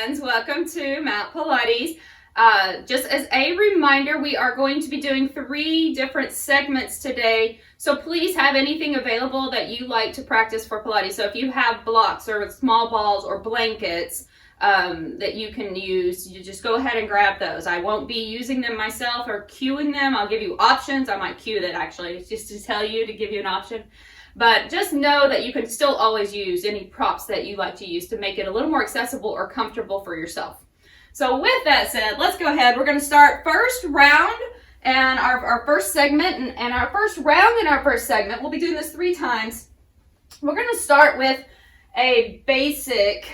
friends, welcome to Mount Pilates. Just as a reminder, we are going to be doing 3 different segments today, so please have anything available that you like to practice for Pilates. So if you have blocks or small balls or blankets that you can use, you just go ahead and grab those. I won't be using them myself or cueing them. I'll give you options. I might cue that actually, just to tell you, to give you an option. But just know that you can still always use any props that you like to use to make it a little more accessible or comfortable for yourself. So with that said, let's go ahead. We're going to start first round and our first segment. And our first round in our first segment, we'll be doing this 3 times. We're going to start with a basic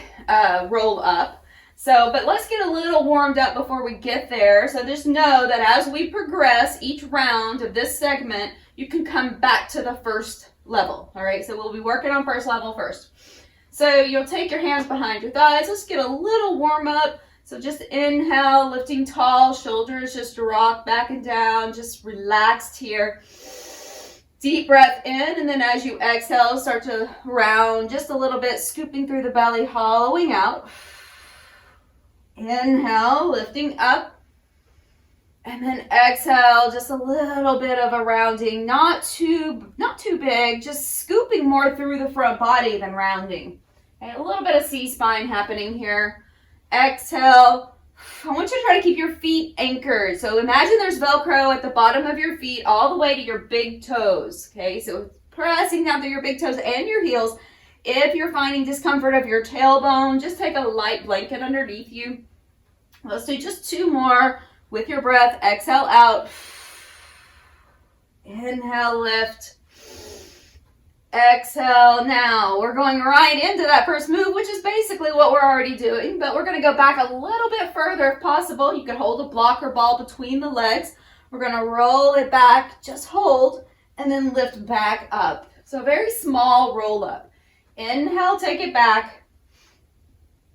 roll up. But let's get a little warmed up before we get there. So just know that as we progress each round of this segment, you can come back to the first level. All right, so we'll be working on first level first. So you'll take your hands behind your thighs. Let's get a little warm up. So just inhale, lifting tall, shoulders just rock back and down, just relaxed here. Deep breath in, and then as you exhale, start to round just a little bit, scooping through the belly, hollowing out. Inhale, lifting up. And then exhale, just a little bit of a rounding, not too big, just scooping more through the front body than rounding. Okay, a little bit of C-spine happening here. Exhale. I want you to try to keep your feet anchored. So imagine there's Velcro at the bottom of your feet all the way to your big toes. Okay, so pressing down through your big toes and your heels. If you're finding discomfort of your tailbone, just take a light blanket underneath you. Let's do just 2 more. With your breath, exhale out. Inhale, lift. Exhale. Now, we're going right into that first move, which is basically what we're already doing, but we're going to go back a little bit further if possible. You could hold a block or ball between the legs. We're going to roll it back, just hold, and then lift back up. So a very small roll up. Inhale, take it back.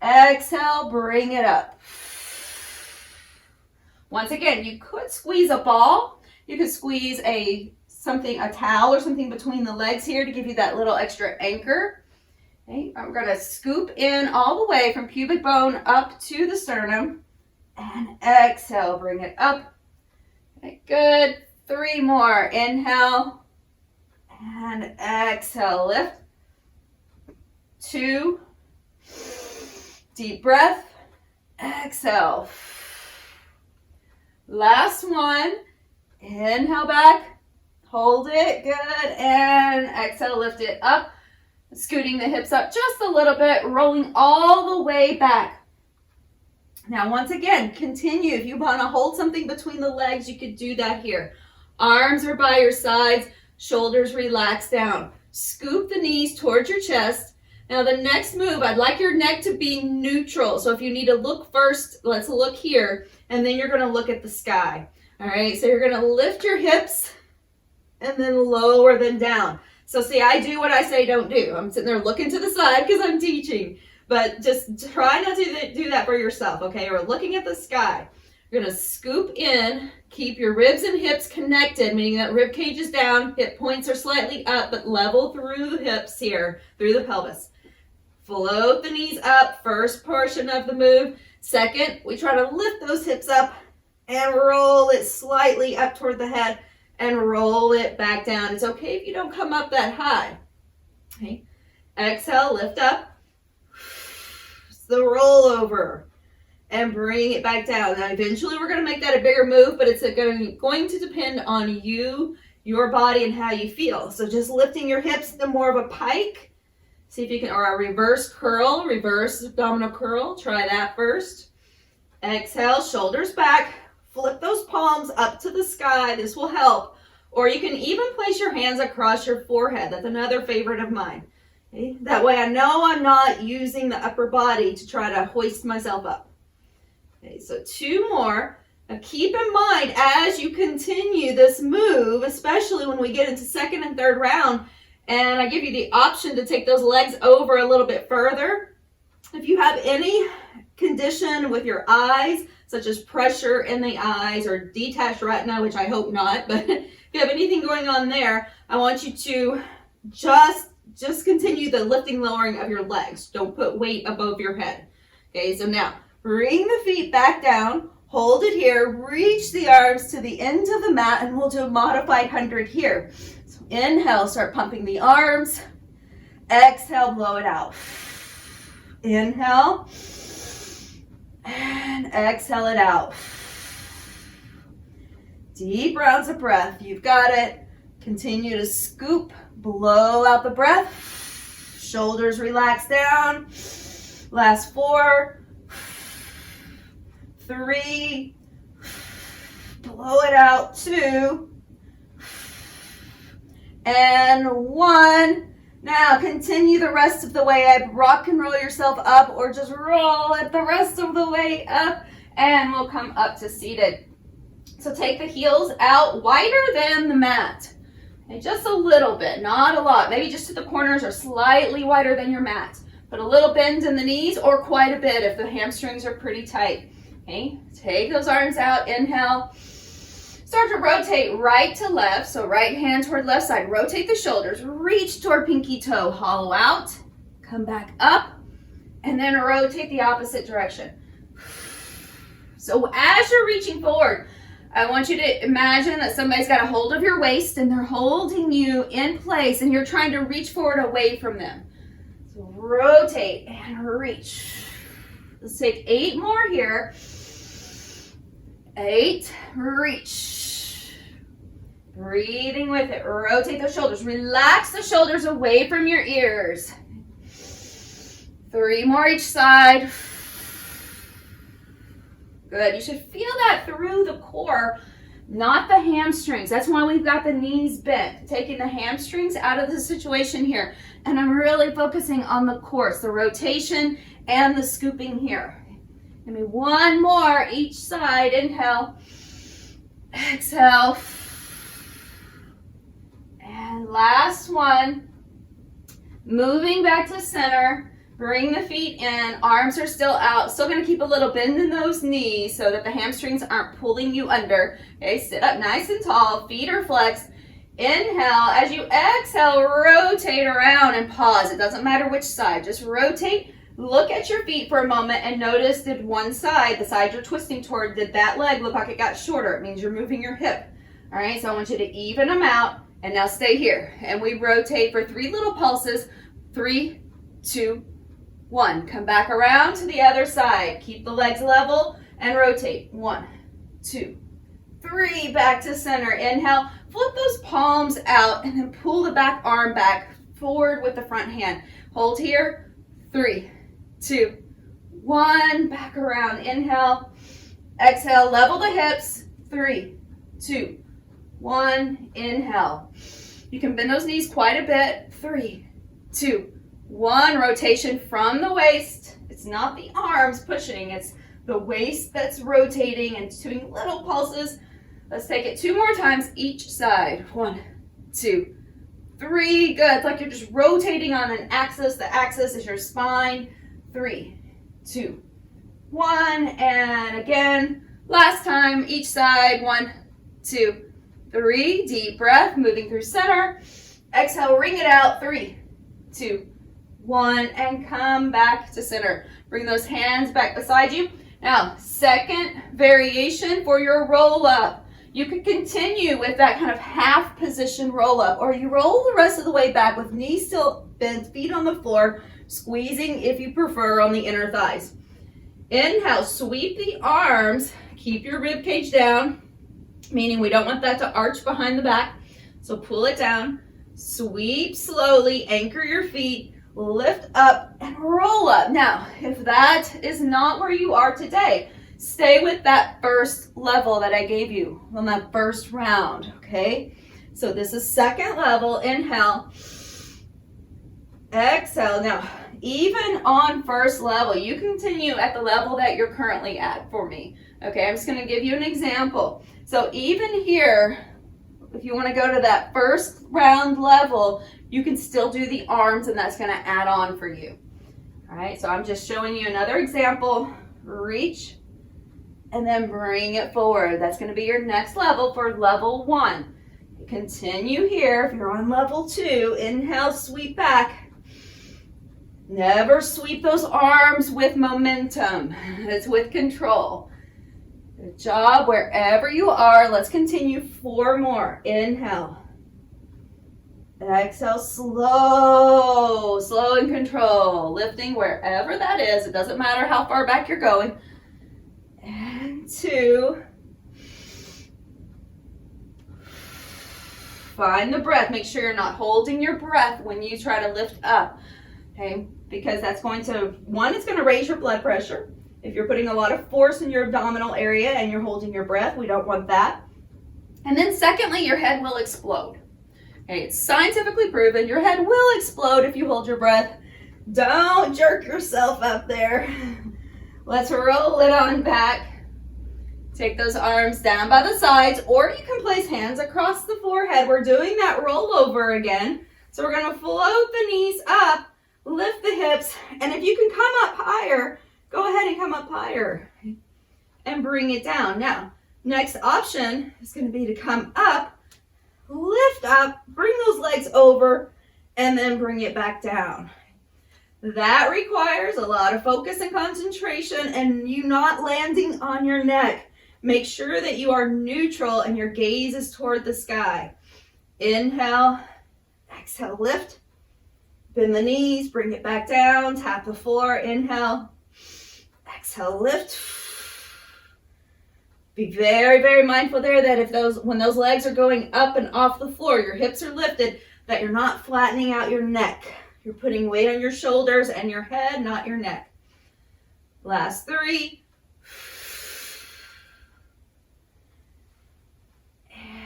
Exhale, bring it up. Once again, you could squeeze a ball. You could squeeze a towel or something between the legs here to give you that little extra anchor. Okay, I'm going to scoop in all the way from pubic bone up to the sternum. And exhale, bring it up. Okay, good. 3 more. Inhale. And exhale, lift. 2. Deep breath. Exhale. Last one. Inhale back. Hold it. Good. And exhale, lift it up. Scooting the hips up just a little bit. Rolling all the way back. Now, once again, continue. If you want to hold something between the legs, you could do that here. Arms are by your sides. Shoulders relax down. Scoop the knees towards your chest. Now, the next move, I'd like your neck to be neutral. So if you need to look first, let's look here. And then you're going to look at the sky. All right, so you're going to lift your hips and then lower them down. So see, I do what I say don't do. I'm sitting there looking to the side because I'm teaching. But just try not to do that for yourself, okay? Or looking at the sky. You're going to scoop in, keep your ribs and hips connected, meaning that rib cage is down, hip points are slightly up, but level through the hips here, through the pelvis. Float the knees up, first portion of the move. Second, we try to lift those hips up and roll it slightly up toward the head and roll it back down. It's okay if you don't come up that high. Okay. Exhale, lift up. It's the roll over and bring it back down. Now, eventually we're going to make that a bigger move, but it's going to depend on you, your body, and how you feel. So just lifting your hips to more of a pike. See if you can, or a reverse curl, reverse abdominal curl. Try that first. Exhale, shoulders back. Flip those palms up to the sky. This will help. Or you can even place your hands across your forehead. That's another favorite of mine. Okay? That way I know I'm not using the upper body to try to hoist myself up. Okay, so 2 more. Now keep in mind as you continue this move, especially when we get into second and third round, and I give you the option to take those legs over a little bit further. If you have any condition with your eyes, such as pressure in the eyes or detached retina, which I hope not, but if you have anything going on there, I want you to just continue the lifting, lowering of your legs. Don't put weight above your head. Okay, so now Bring the feet back down. Hold it here. Reach the arms to the end of the mat, and we'll do a modified 100 here. So inhale, start pumping the arms. Exhale, blow it out. Inhale. And exhale it out. Deep rounds of breath. You've got it. Continue to scoop. Blow out the breath. Shoulders relax down. Last 4, 3, blow it out, 2, and 1. Now continue the rest of the way up. Rock and roll yourself up, or just roll it the rest of the way up, and we'll come up to seated. So take the heels out wider than the mat. Okay, just a little bit, not a lot. Maybe just to the corners or slightly wider than your mat. But a little bend in the knees, or quite a bit if the hamstrings are pretty tight. Okay, take those arms out, inhale. Start to rotate right to left, so right hand toward left side. Rotate the shoulders, reach toward pinky toe, hollow out, come back up, and then rotate the opposite direction. So as you're reaching forward, I want you to imagine that somebody's got a hold of your waist and they're holding you in place and you're trying to reach forward away from them. So rotate and reach. Let's take 8 more here. 8, reach. Breathing with it. Rotate those shoulders. Relax the shoulders away from your ears. 3 more each side. Good. You should feel that through the core, not the hamstrings. That's why we've got the knees bent. Taking the hamstrings out of the situation here. And I'm really focusing on the core, the rotation and the scooping here. Give me 1 more each side. Inhale. Exhale. And last one. Moving back to center. Bring the feet in. Arms are still out. Still going to keep a little bend in those knees so that the hamstrings aren't pulling you under. Okay, sit up nice and tall. Feet are flexed. Inhale. As you exhale, rotate around and pause. It doesn't matter which side. Just rotate. Look at your feet for a moment and notice, did one side, the side you're twisting toward, did that leg look like it got shorter? It means you're moving your hip. All right, so I want you to even them out. And now stay here. And we rotate for 3 little pulses. 3, 2, 1. Come back around to the other side. Keep the legs level and rotate. 1, 2, 3. Back to center. Inhale. Flip those palms out and then pull the back arm back forward with the front hand. Hold here. 3, 2, 1. Back around. Inhale. Exhale. Level the hips. 3, 2, 1. Inhale. You can bend those knees quite a bit. 3, 2, 1. Rotation from the waist. It's not the arms pushing. It's the waist that's rotating and doing little pulses. Let's take it 2 more times each side. 1, 2, 3. Good. It's like you're just rotating on an axis. The axis is your spine. 3, 2, 1. And again, last time each side. 1, 2, 3. Deep breath. Moving through center. Exhale. Ring it out. 3, 2, 1. And come back to center. Bring those hands back beside you. Now, second variation for your roll up. You could continue with that kind of half position roll up, or you roll the rest of the way back with knees still bent, feet on the floor, squeezing if you prefer on the inner thighs. Inhale, sweep the arms, keep your rib cage down, meaning we don't want that to arch behind the back. So pull it down, sweep slowly, anchor your feet, lift up and roll up. Now, if that is not where you are today, stay with that first level that I gave you on that first round, okay? So this is second level. Inhale. Exhale. Now, even on first level, you continue at the level that you're currently at for me. Okay, I'm just going to give you an example. So even here, if you want to go to that first round level, you can still do the arms, and that's going to add on for you. All right, so I'm just showing you another example. Reach. And then bring it forward. That's going to be your next level for level 1. Continue here. If you're on level 2, inhale, sweep back. Never sweep those arms with momentum. It's with control. Good job wherever you are. Let's continue 4 more. Inhale. Exhale, slow and control. Lifting wherever that is. It doesn't matter how far back you're going. And 2. Find the breath. Make sure you're not holding your breath when you try to lift up. Okay, because that's going to, 1, it's going to raise your blood pressure. If you're putting a lot of force in your abdominal area and you're holding your breath, we don't want that. And then secondly, your head will explode. Okay, it's scientifically proven your head will explode if you hold your breath. Don't jerk yourself up there. Let's roll it on back. Take those arms down by the sides, or you can place hands across the forehead. We're doing that rollover again. So we're going to float the knees up, lift the hips, and if you can come up higher, go ahead and come up higher and bring it down. Now, next option is going to be to come up, lift up, bring those legs over, and then bring it back down. That requires a lot of focus and concentration and you not landing on your neck. Make sure that you are neutral and your gaze is toward the sky. Inhale, exhale, lift. Bend the knees, bring it back down, tap the floor. Inhale, exhale, lift. Be very, very mindful there that when those legs are going up and off the floor, your hips are lifted, that you're not flattening out your neck. You're putting weight on your shoulders and your head, not your neck. Last 3.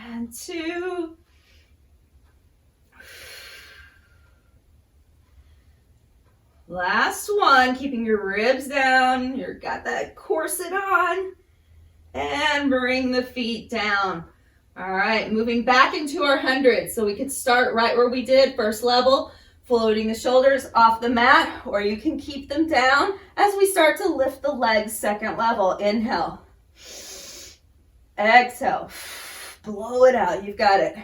And 2. Last 1, keeping your ribs down. You've got that corset on. And bring the feet down. All right, moving back into our hundreds. So we could start right where we did, first level, floating the shoulders off the mat, or you can keep them down as we start to lift the legs, second level. Inhale. Exhale. Blow it out. You've got it.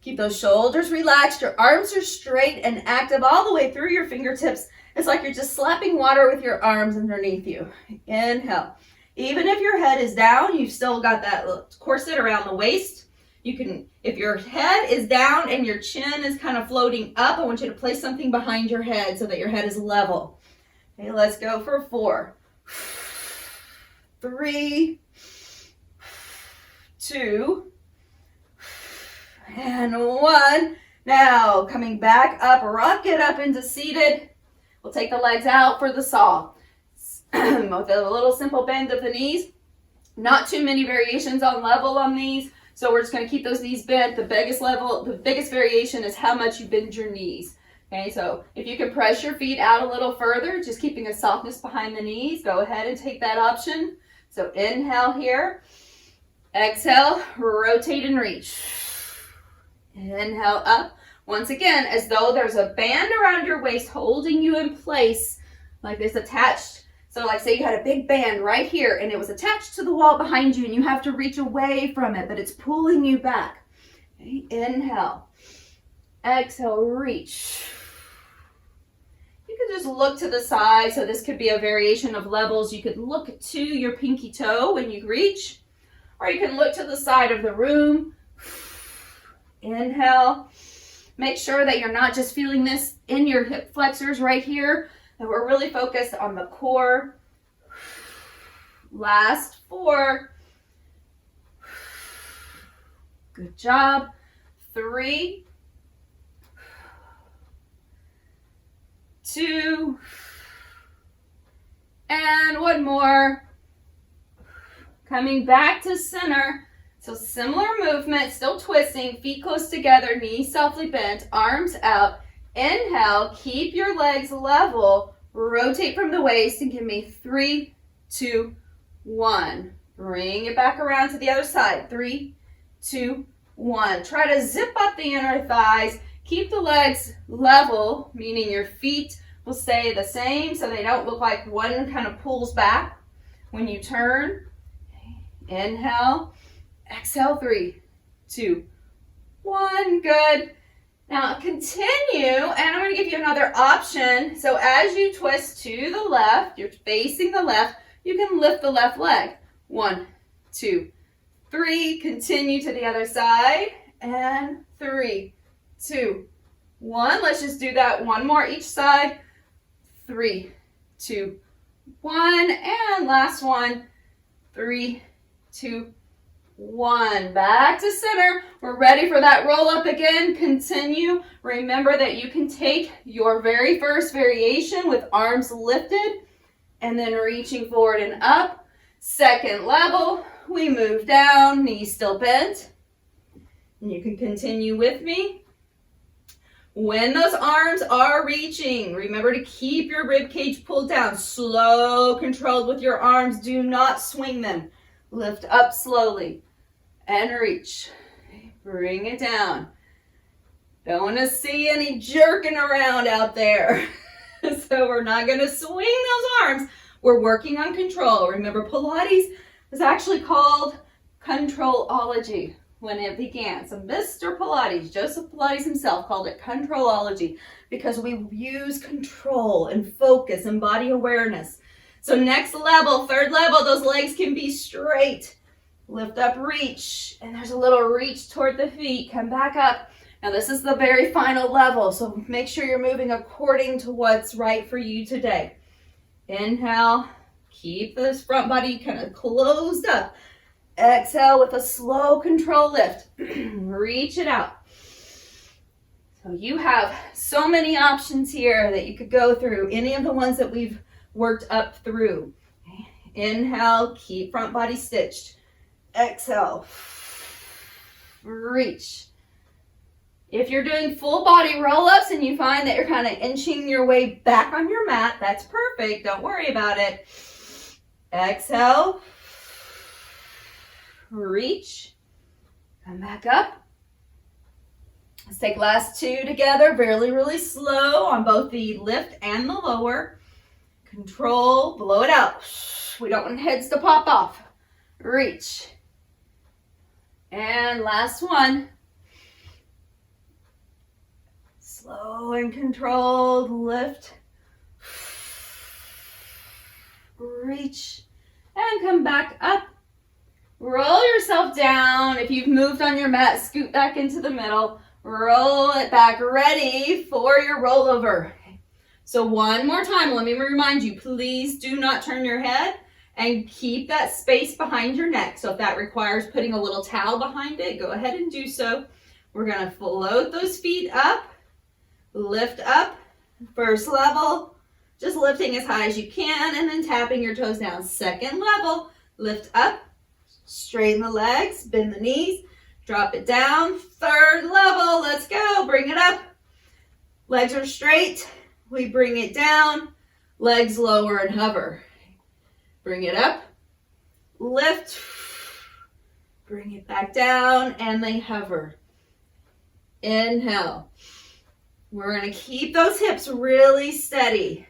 Keep those shoulders relaxed. Your arms are straight and active all the way through your fingertips. It's like you're just slapping water with your arms underneath you. Inhale. Even if your head is down, you've still got that corset around the waist. You can, if your head is down and your chin is kind of floating up, I want you to place something behind your head so that your head is level. Okay, let's go for 4, 3, 2, and 1. Now, coming back up, rock it up into seated. We'll take the legs out for the saw. With a little simple bend of the knees. Not too many variations on level on these. So we're just going to keep those knees bent. The biggest variation is how much you bend your knees. Okay, so if you can press your feet out a little further, just keeping a softness behind the knees, go ahead and take that option. So inhale here. Exhale, rotate and reach. Inhale up. Once again, as though there's a band around your waist holding you in place, like this attached. So like say you had a big band right here and it was attached to the wall behind you and you have to reach away from it, but it's pulling you back. Okay, inhale. Exhale, reach. You can just look to the side. So this could be a variation of levels. You could look to your pinky toe when you reach, or you can look to the side of the room. Inhale. Make sure that you're not just feeling this in your hip flexors right here, that we're really focused on the core. Last 4. Good job. 3, 2, and 1 more. Coming back to center. So similar movement, still twisting, feet close together, knees softly bent, arms out. Inhale, keep your legs level, rotate from the waist and give me 3, 2, 1. Bring it back around to the other side. 3, 2, 1. Try to zip up the inner thighs. Keep the legs level, meaning your feet will stay the same so they don't look like one kind of pulls back when you turn. Inhale, exhale, 3, 2, 1. Good. Now continue, and I'm going to give you another option. So as you twist to the left, you're facing the left, you can lift the left leg. 1, 2, 3. Continue to the other side. And 3, 2, 1. Let's just do that one more each side. 3, 2, 1. And last one. 3, 2, 1. Back to center. We're ready for that roll up again. Continue. Remember that you can take your very first variation with arms lifted and then reaching forward and up. Second level, we move down, knees still bent. And you can continue with me. When those arms are reaching, remember to keep your rib cage pulled down. Slow, controlled with your arms. Do not swing them. Lift up slowly and reach. Bring it down. Don't want to see any jerking around out there. So we're not going to swing those arms. We're working on control. Remember, Pilates was actually called controlology when it began. So Mr. Pilates, Joseph Pilates himself, called it controlology because we use control and focus and body awareness. So next level, third level, those legs can be straight. Lift up, reach, and there's a little reach toward the feet. Come back up. Now this is the very final level, so make sure you're moving according to what's right for you today. Inhale, keep this front body kind of closed up. Exhale with a slow control lift. Reach it out. So you have so many options here that you could go through, any of the ones that we've worked up through. Inhale, keep front body stitched. Exhale, reach. If you're doing full body roll-ups and you find that you're kind of inching your way back on your mat, that's perfect. Don't worry about it. Exhale, reach, come back up. Let's take last two together, really, really slow on both the lift and the lower. Control, blow it out. We don't want heads to pop off. Reach. And last one. Slow and controlled, lift. Reach. And come back up. Roll yourself down. If you've moved on your mat, scoot back into the middle. Roll it back, ready for your rollover. So one more time, let me remind you, please do not turn your head and keep that space behind your neck. So if that requires putting a little towel behind it, go ahead and do so. We're gonna float those feet up, lift up, first level, just lifting as high as you can and then tapping your toes down. Second level, lift up, straighten the legs, bend the knees, drop it down. Third level, let's go, bring it up. Legs are straight, we bring it down, legs lower and hover. Bring it up, lift, bring it back down, and they hover. Inhale. We're going to keep those hips really steady.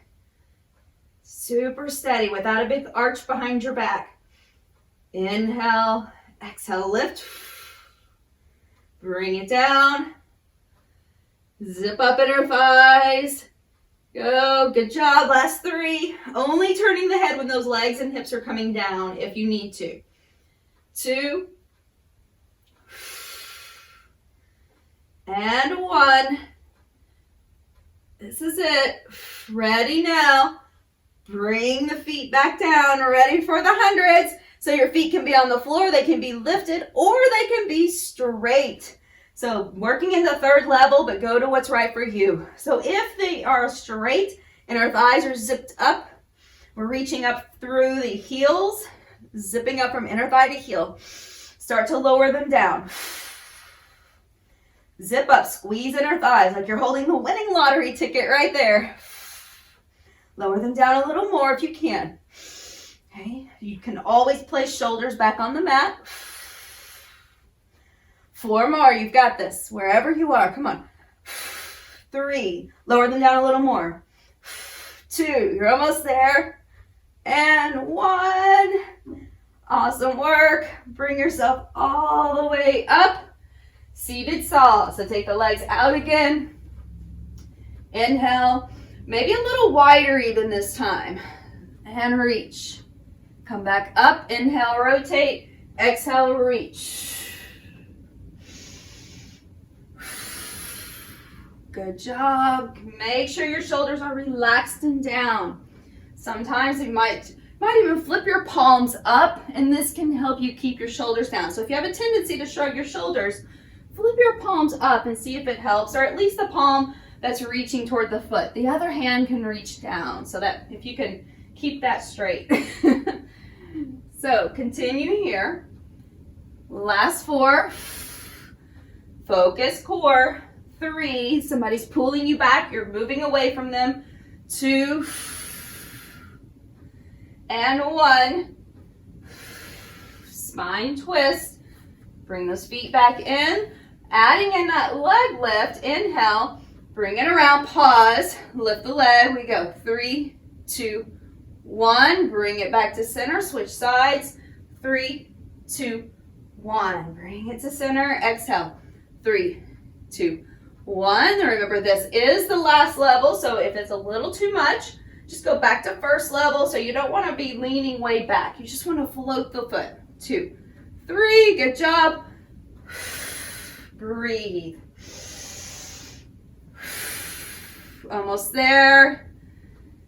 Super steady without a big arch behind your back. Inhale, exhale, lift. Bring it down. Zip up inner thighs. Go, good job, last three. Only turning the head when those legs and hips are coming down if you need to. 2. And 1. This is it. Ready now. Bring the feet back down, ready for the hundreds. So your feet can be on the floor, they can be lifted, or they can be straight. So working in the third level, but go to what's right for you. So if they are straight and our thighs are zipped up, we're reaching up through the heels, zipping up from inner thigh to heel. Start to lower them down. Zip up, squeeze inner thighs like you're holding the winning lottery ticket right there. Lower them down a little more if you can. Okay, you can always place shoulders back on the mat. 4 more, you've got this, wherever you are, come on. 3, lower them down a little more. 2, you're almost there. And 1, awesome work. Bring yourself all the way up. Seated saw. So take the legs out again. Inhale, maybe a little wider even this time. And reach. Come back up. Inhale, rotate. Exhale, reach. Good job. Make sure your shoulders are relaxed and down. Sometimes you might even flip your palms up, and this can help you keep your shoulders down. So if you have a tendency to shrug your shoulders, flip your palms up and see if it helps, or at least the palm that's reaching toward the foot. The other hand can reach down, so that if you can keep that straight. So continue here. Last 4. Focus core. 3. Somebody's pulling you back. You're moving away from them. 2. And 1. Spine twist. Bring those feet back in. Adding in that leg lift. Inhale. Bring it around. Pause. Lift the leg. We go. 3, 2, 1. Bring it back to center. Switch sides. 3, 2, 1. Bring it to center. Exhale. 3, 2, 1. Remember, this is the last level, so if it's a little too much, just go back to first level. So you don't want to be leaning way back. You just want to float the foot. 2, 3. Good job. Breathe. Almost there.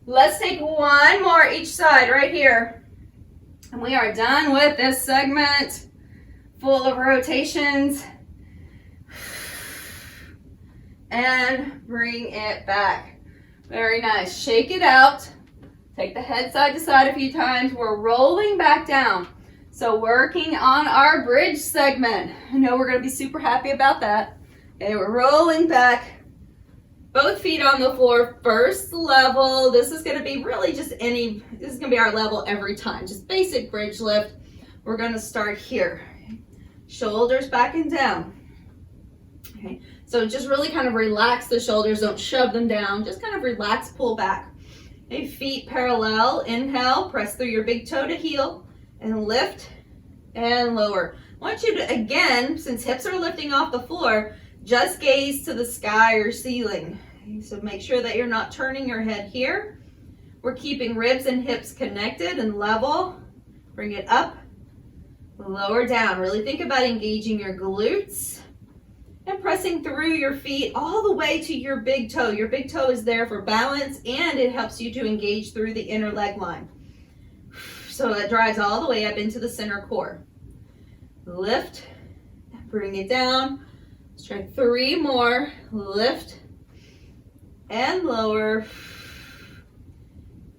Let's take 1 more each side right here. And we are done with this segment full of rotations. And bring it back. Very nice. Shake it out. Take the head side to side a few times. We're rolling back down. So working on our bridge segment. I know we're going to be super happy about that. Okay, we're rolling back. Both feet on the floor, first level. This is going to be really just this is going to be our level every time. Just basic bridge lift. We're going to start here. Shoulders back and down. Okay, so just really kind of relax the shoulders. Don't shove them down. Just kind of relax, pull back. Okay, feet parallel. Inhale, press through your big toe to heel and lift and lower. I want you to, again, since hips are lifting off the floor, just gaze to the sky or ceiling. Okay, so make sure that you're not turning your head here. We're keeping ribs and hips connected and level. Bring it up, lower down. Really think about engaging your glutes and pressing through your feet all the way to your big toe. Your big toe is there for balance, and it helps you to engage through the inner leg line. So that drives all the way up into the center core. Lift, bring it down. Let's try 3 more. Lift and lower.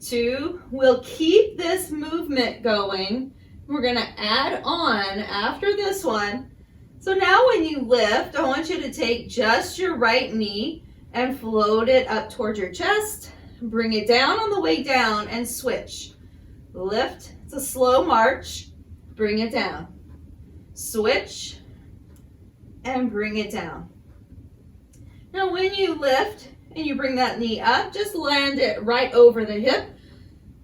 2. We'll keep this movement going. We're going to add on after this one. So now when you lift, I want you to take just your right knee and float it up towards your chest. Bring it down on the way down and switch. Lift. It's a slow march. Bring it down. Switch and bring it down. Now when you lift and you bring that knee up, just land it right over the hip.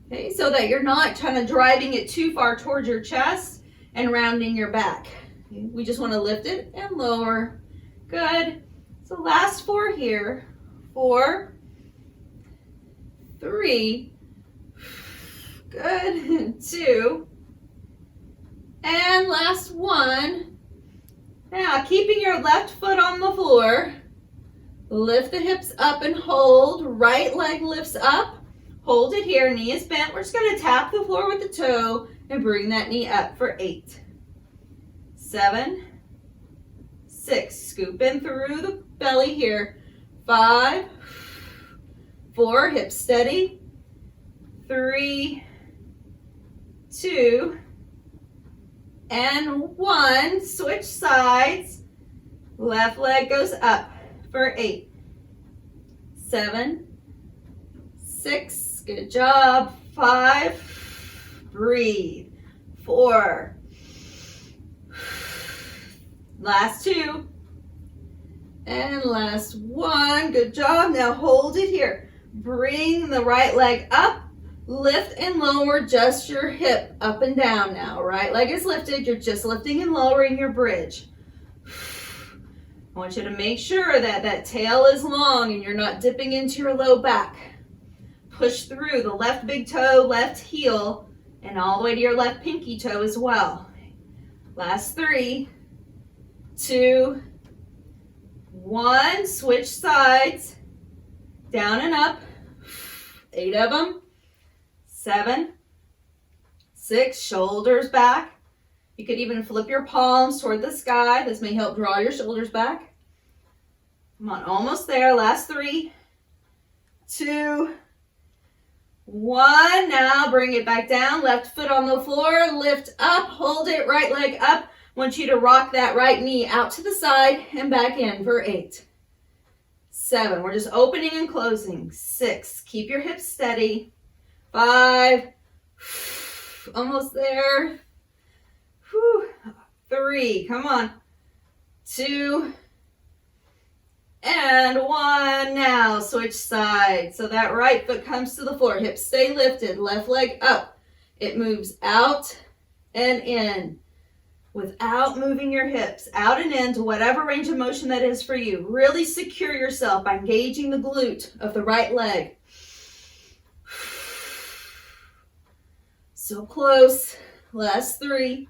Okay, so that you're not kind of driving it too far towards your chest and rounding your back. Okay, we just want to lift it and lower. Good. So last 4 here. 4, 3, good, 2, and last 1. Now, keeping your left foot on the floor, lift the hips up and hold. Right leg lifts up. Hold it here, knee is bent. We're just going to tap the floor with the toe and bring that knee up for 8, 7, 6. Scoop in through the belly here. 5, 4, hips steady. 3, 2, and 1. Switch sides. Left leg goes up for 8, 7, 6. Good job. 5. Breathe. 4. Last 2. And last 1. Good job. Now hold it here. Bring the right leg up. Lift and lower just your hip up and down now. Right leg is lifted. You're just lifting and lowering your bridge. I want you to make sure that that tail is long and you're not dipping into your low back. Push through the left big toe, left heel, and all the way to your left pinky toe as well. Last 3, 2, 1. Switch sides. Down and up. 8 of them. 7, 6. Shoulders back. You could even flip your palms toward the sky. This may help draw your shoulders back. Come on, almost there. Last 3, 2, 1. Now bring it back down. Left foot on the floor. Lift up. Hold it. Right leg up. I want you to rock that right knee out to the side and back in for 8. 7. We're just opening and closing. 6. Keep your hips steady. 5. Almost there. 3. Come on. 2. And 1. Now switch sides. So that right foot comes to the floor. Hips stay lifted. Left leg up. It moves out and in without moving your hips. Out and in to whatever range of motion that is for you. Really secure yourself by engaging the glute of the right leg. So close. Last 3,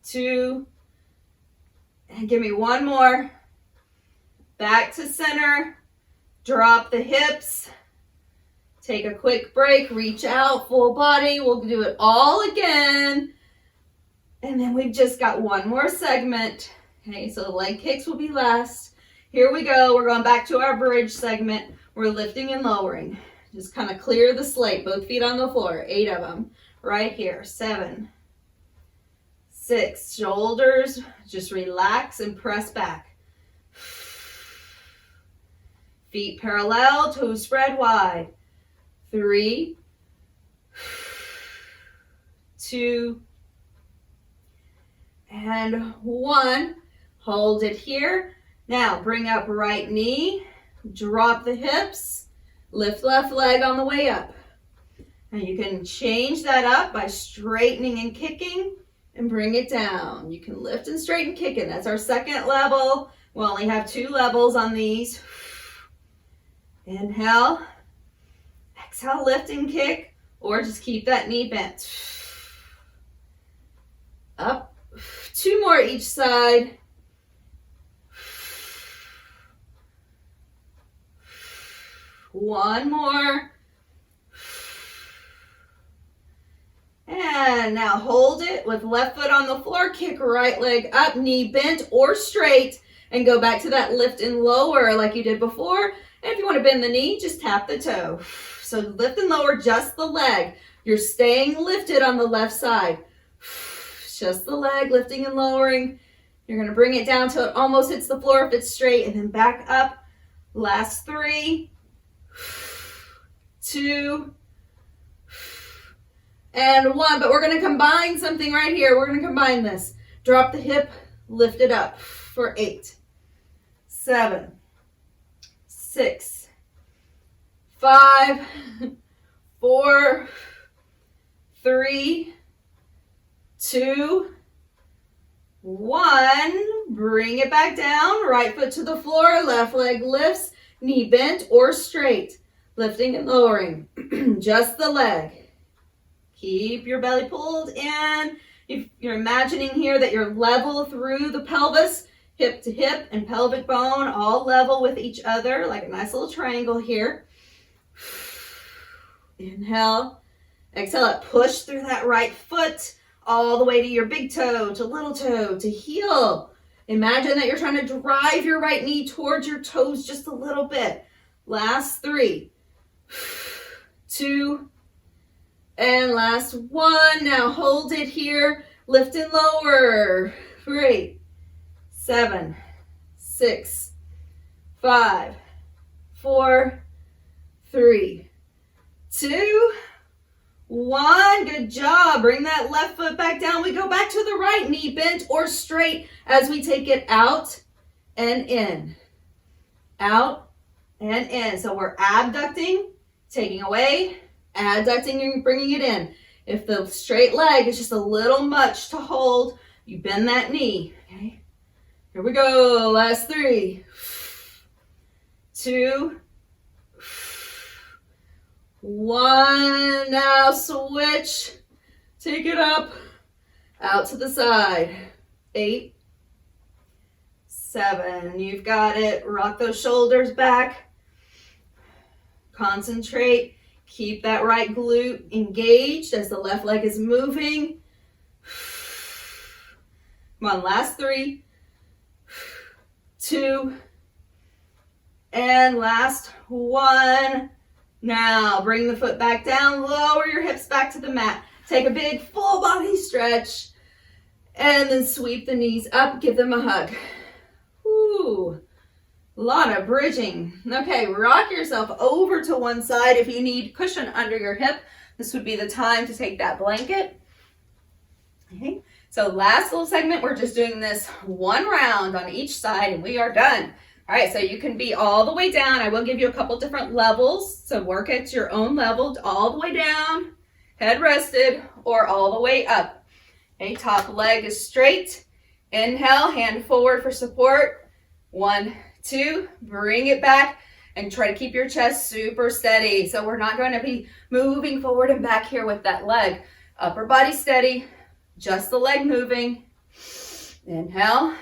2, and give me 1 more. Back to center. Drop the hips. Take a quick break. Reach out, full body. We'll do it all again. And then we've just got 1 more segment. Okay, so the leg kicks will be last. Here we go. We're going back to our bridge segment. We're lifting and lowering. Just kind of clear the slate. Both feet on the floor. 8 of them. Right here. 7, 6. Shoulders. Just relax and press back. Feet parallel, toes spread wide. 3, 2, and 1. Hold it here. Now bring up right knee. Drop the hips. Lift left leg on the way up. And you can change that up by straightening and kicking and bring it down. You can lift and straighten, kicking. That's our second level. We only have 2 levels on these. Inhale. Exhale, lift and kick, or just keep that knee bent. Up. 2 more each side. One more. And now hold it with left foot on the floor. Kick right leg up, knee bent or straight, and go back to that lift and lower like you did before. And if you want to bend the knee, just tap the toe. So lift and lower just the leg. You're staying lifted on the left side. Just the leg, lifting and lowering. You're going to bring it down till it almost hits the floor if it's straight, and then back up. Last 3, 2, and 1. But we're going to combine something right here. We're going to combine this. Drop the hip, lift it up for 8, 7, 6, 5, 4, 3, 2, 1. Bring it back down. Right foot to the floor. Left leg lifts. Knee bent or straight. Lifting and lowering. Just the leg. Keep your belly pulled in. If you're imagining here that you're level through the pelvis, hip to hip and pelvic bone all level with each other, like a nice little triangle here. Inhale. Exhale it. Push through that right foot all the way to your big toe, to little toe, to heel. Imagine that you're trying to drive your right knee towards your toes just a little bit. Last 3, 2, and last 1. Now hold it here. Lift and lower. 3, 7, 6, 5, 4, 3, 2, 1. Good job. Bring that left foot back down. We go back to the right, knee bent or straight as we take it out and in. Out and in. So we're abducting, taking away, adducting and bringing it in. If the straight leg is just a little much to hold, you bend that knee. Okay? Here we go. Last 3, 2, 1. Now switch. Take it up, out to the side. 8, 7. You've got it. Rock those shoulders back. Concentrate. Keep that right glute engaged as the left leg is moving. Come on, last 3, 2, and last 1. Now bring the foot back down, lower your hips back to the mat. Take a big full body stretch and then sweep the knees up, give them a hug. Woo, a lot of bridging. Okay, rock yourself over to one side. If you need cushion under your hip, this would be the time to take that blanket. Okay, so last little segment, we're just doing this 1 round on each side and we are done. All right, so you can be all the way down. I will give you a couple different levels, so work at your own level, all the way down, head rested, or all the way up. Okay, top leg is straight. Inhale, hand forward for support. 1, 2, bring it back and try to keep your chest super steady. So we're not going to be moving forward and back here with that leg. Upper body steady, just the leg moving. Inhale.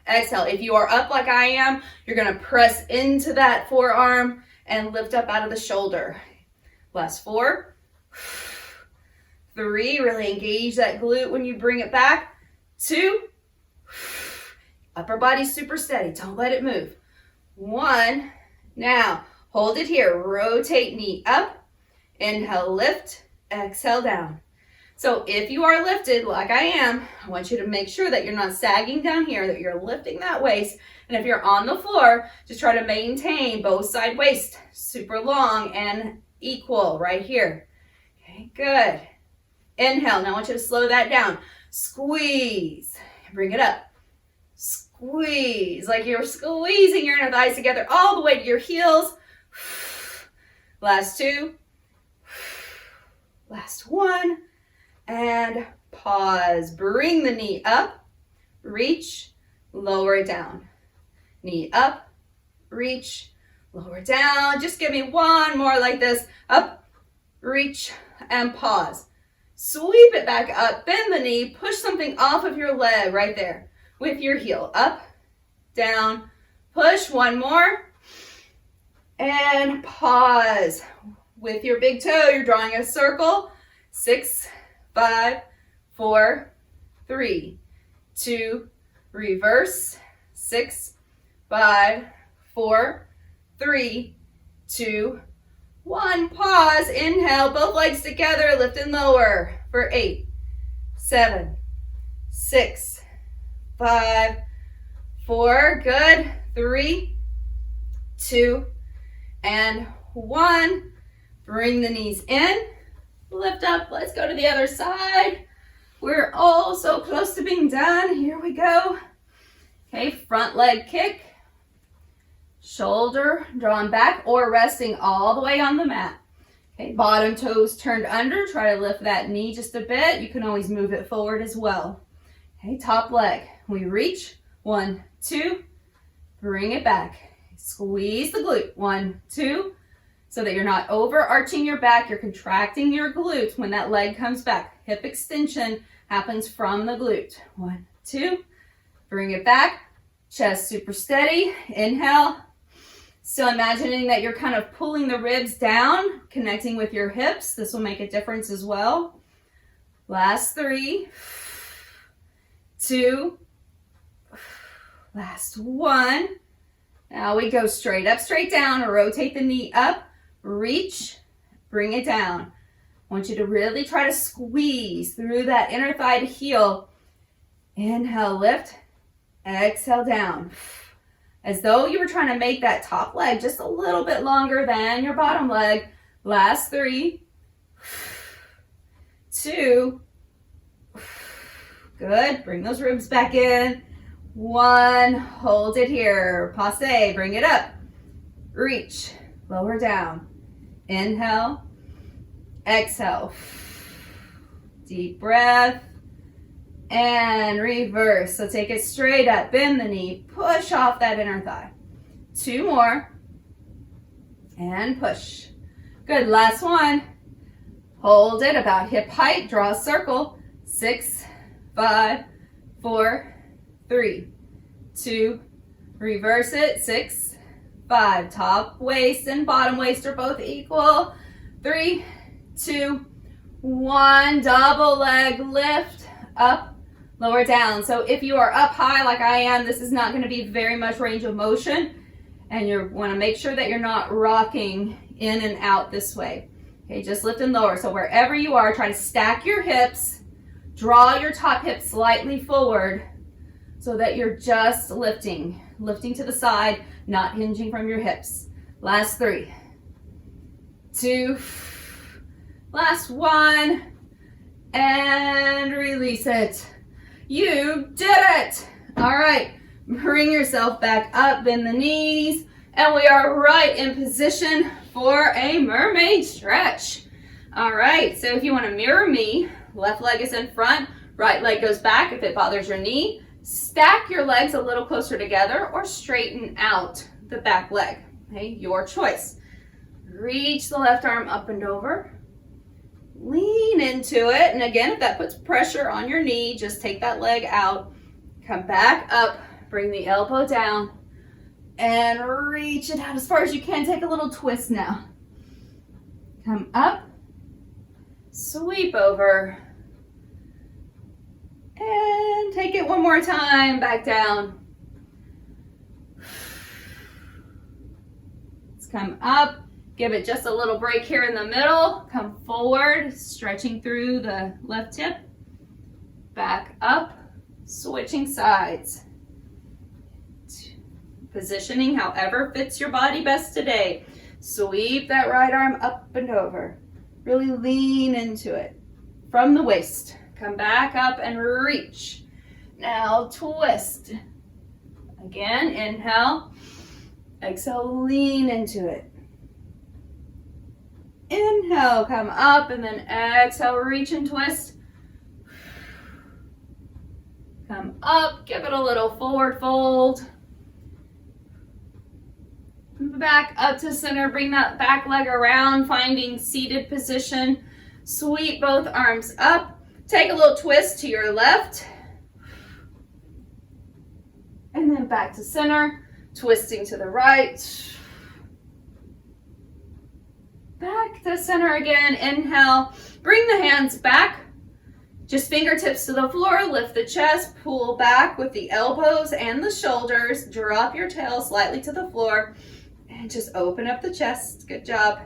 Exhale. If you are up like I am, you're going to press into that forearm and lift up out of the shoulder. Last 4, 3, really engage that glute when you bring it back. 2, upper body super steady. Don't let it move. 1, now hold it here. Rotate knee up. Inhale, lift. Exhale, down. So if you are lifted like I am, I want you to make sure that you're not sagging down here, that you're lifting that waist. And if you're on the floor, just try to maintain both side waist super long and equal right here. Okay, good. Inhale. Now I want you to slow that down. Squeeze. Bring it up. Squeeze. Like you're squeezing your inner thighs together all the way to your heels. Last 2. Last 1. And pause. Bring the knee up, reach, lower it down. Knee up, reach, lower down. Just give me 1 more like this. Up, reach, and pause. Sweep it back up, bend the knee, push something off of your leg right there with your heel. Up, down, push. 1 more. And pause. With your big toe, you're drawing a circle. 6, 5, 4, 3, 2, reverse. 6, 5, 4, 3, 2, 1. Pause. Inhale, both legs together, lift and lower for 8, 7, 6, 5, 4. Good. 3, 2, and 1. Bring the knees in. Lift up. Let's go to the other side. We're all so close to being done. Here we go. Okay, front leg kick. Shoulder drawn back or resting all the way on the mat. Okay, bottom toes turned under. Try to lift that knee just a bit. You can always move it forward as well. Okay, top leg. We reach. 1, 2. Bring it back. Squeeze the glute. 1, 2. So that you're not overarching your back, you're contracting your glutes when that leg comes back. Hip extension happens from the glute. 1, 2, bring it back. Chest super steady. Inhale. Still imagining that you're kind of pulling the ribs down, connecting with your hips. This will make a difference as well. Last 3, 2, last 1. Now we go straight up, straight down, rotate the knee up. Reach, bring it down. I want you to really try to squeeze through that inner thigh to heel. Inhale, lift. Exhale, down. As though you were trying to make that top leg just a little bit longer than your bottom leg. Last 3, 2. Good. Bring those ribs back in. 1. Hold it here. Passe. Bring it up. Reach. Lower down. Inhale, exhale. Deep breath. and reverse. So take it straight up, bend the knee, push off that inner thigh. 2 more, and push. Good, last one. Hold it about hip height, draw a circle. 6, 5, 4, 3, 2, reverse it. 6, 5, top waist and bottom waist are both equal. 3, 2, 1, double leg lift, up, lower, down. So if you are up high like I am, this is not going to be very much range of motion, and you want to make sure that you're not rocking in and out this way. Okay, just lift and lower. So wherever you are, try to stack your hips, draw your top hip slightly forward so that you're just lifting to the side, not hinging from your hips. Last 3, 2, last 1, and release it. You did it. All right, bring yourself back up, bend the knees, and we are right in position for a mermaid stretch. All right, so if you want to mirror me, left leg is in front, right leg goes back if it bothers your knee. Stack your legs a little closer together or straighten out the back leg. Okay, your choice. Reach the left arm up and over. Lean into it, and again, if that puts pressure on your knee, just take that leg out. Come back up, bring the elbow down, and reach it out as far as you can. Take a little twist now. Come up, sweep over, and take it one more time, back down. Let's come up. Give it just a little break here in the middle. Come forward, stretching through the left hip. Back up, switching sides. Positioning however fits your body best today. Sweep that right arm up and over. Really lean into it from the waist. Come back up and reach. Now twist. Again, inhale. Exhale, lean into it. Inhale, come up, and then exhale, reach and twist. Come up, give it a little forward fold. Back up to center, bring that back leg around, finding seated position. Sweep both arms up. Take a little twist to your left. And then back to center, twisting to the right. Back to center again, inhale, bring the hands back, just fingertips to the floor, lift the chest, pull back with the elbows and the shoulders, drop your tail slightly to the floor, and just open up the chest, good job.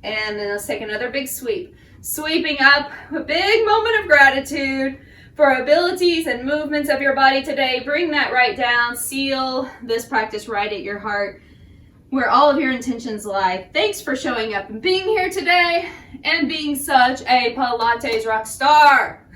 And then let's take another big sweep. Sweeping up, a big moment of gratitude for abilities and movements of your body today. Bring that right down, seal this practice right at your heart, where all of your intentions lie. Thanks for showing up and being here today and being such a Pilates rock star.